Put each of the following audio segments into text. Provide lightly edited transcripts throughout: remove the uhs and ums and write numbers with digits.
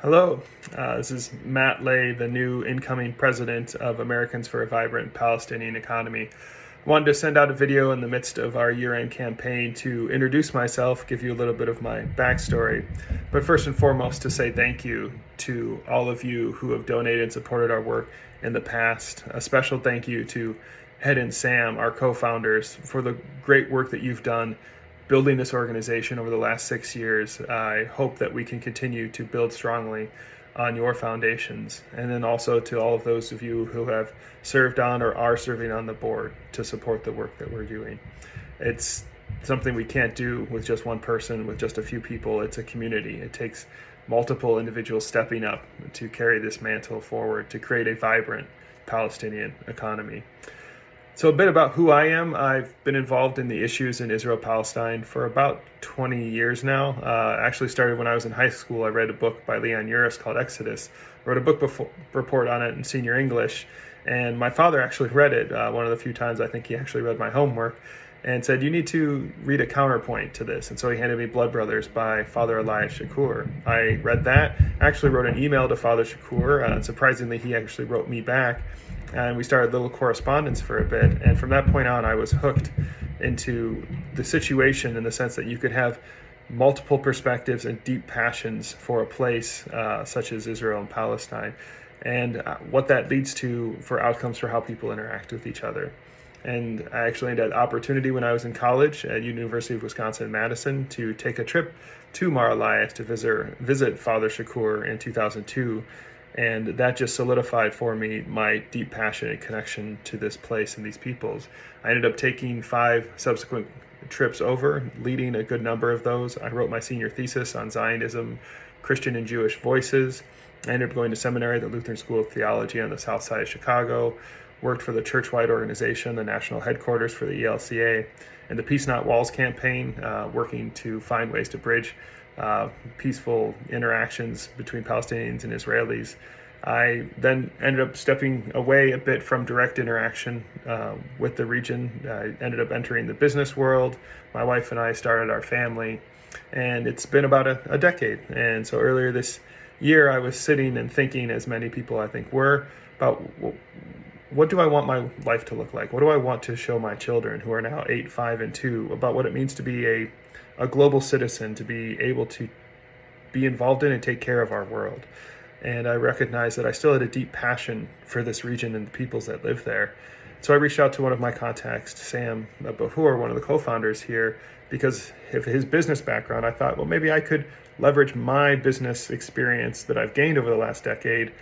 Hello, this is Matt Lay, the new incoming president of Americans for a Vibrant Palestinian Economy. I wanted to send out a video in the midst of our year-end campaign to introduce myself, give you a little bit of my backstory, but first and foremost to say thank you to all of you who have donated and supported our work in the past. A special thank you to Ed and Sam, our co-founders, for the great work that you've done building this organization over the last 6 years. I hope that we can continue to build strongly on your foundations. And then also to all of those of you who have served on or are serving on the board to support the work that we're doing. It's something we can't do with just one person, with just a few people. It's a community. It takes multiple individuals stepping up to carry this mantle forward to create a vibrant Palestinian economy. So a bit about who I am. I've been involved in the issues in Israel-Palestine for about 20 years now. Actually started when I was in high school. I read a book by Leon Uris called Exodus. Wrote a book report on it in senior English. And my father actually read it one of the few times I think he actually read my homework and said, you need to read a counterpoint to this. And so he handed me Blood Brothers by Father Elias Shakur. I read that, actually wrote an email to Father Shakur. Surprisingly, he actually wrote me back. And we started a little correspondence for a bit. And from that point on, I was hooked into the situation in the sense that you could have multiple perspectives and deep passions for a place such as Israel and Palestine, and what that leads to for outcomes for how people interact with each other. And I actually had the opportunity when I was in college at University of Wisconsin-Madison to take a trip to Mar Elias to visit Father Shakur in 2002. And that just solidified for me my deep passion and connection to this place and these peoples. I ended up taking 5 subsequent trips over, leading a good number of those. I wrote my senior thesis on Zionism, Christian and Jewish voices. I ended up going to seminary at the Lutheran School of Theology on the south side of Chicago, worked for the church-wide organization, the national headquarters for the ELCA, and the Peace Not Walls campaign, working to find ways to bridge peaceful interactions between Palestinians and Israelis. I then ended up stepping away a bit from direct interaction with the region. I ended up entering the business world. My wife and I started our family, and it's been about a decade. And so earlier this year, I was sitting and thinking, as many people I think were, about what do I want my life to look like? What do I want to show my children, who are now 8, 5, and 2, about what it means to be a global citizen, to be able to be involved in and take care of our world. And I recognized that I still had a deep passion for this region and the peoples that live there. So I reached out to one of my contacts, Sam Bahur, one of the co-founders here, because of his business background. I thought, well, maybe I could leverage my business experience that I've gained over the last decade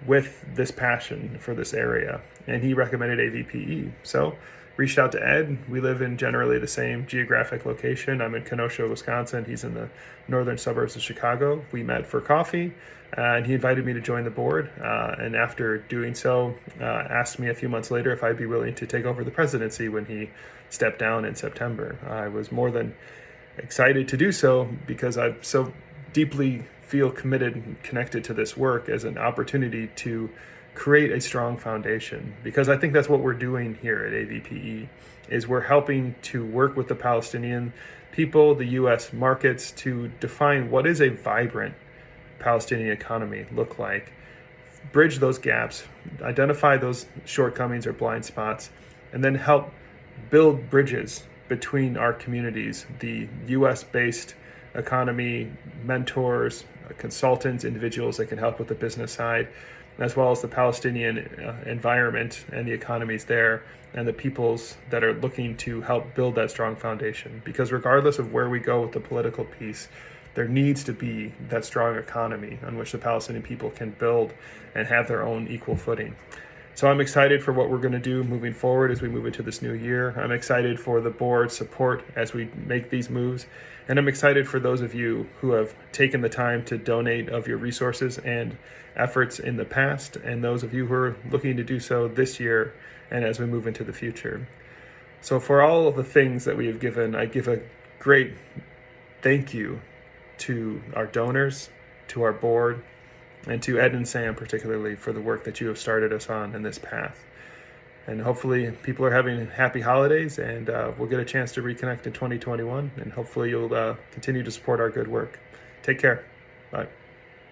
with this passion for this area. And he recommended AVPE. So reached out to Ed. We live in generally the same geographic location. I'm in Kenosha, Wisconsin. He's in the northern suburbs of Chicago. We met for coffee, and he invited me to join the board. And after doing so, asked me a few months later if I'd be willing to take over the presidency when he stepped down in September. I was more than excited to do so because I so deeply feel committed and connected to this work as an opportunity to create a strong foundation, because I think that's what we're doing here at AVPE, is we're helping to work with the Palestinian people, the U.S. markets, to define what is a vibrant Palestinian economy look like, bridge those gaps, identify those shortcomings or blind spots, and then help build bridges between our communities, the U.S.-based economy, mentors, consultants, individuals that can help with the business side, as well as the Palestinian environment and the economies there, and the peoples that are looking to help build that strong foundation. Because regardless of where we go with the political piece, there needs to be that strong economy on which the Palestinian people can build and have their own equal footing. So I'm excited for what we're going to do moving forward as we move into this new year. I'm excited for the board's support as we make these moves. And I'm excited for those of you who have taken the time to donate of your resources and efforts in the past, and those of you who are looking to do so this year and as we move into the future. So for all of the things that we have given, I give a great thank you to our donors, to our board, and to Ed and Sam particularly for the work that you have started us on in this path. And hopefully people are having happy holidays, and we'll get a chance to reconnect in 2021, and hopefully you'll continue to support our good work. Take care. Bye.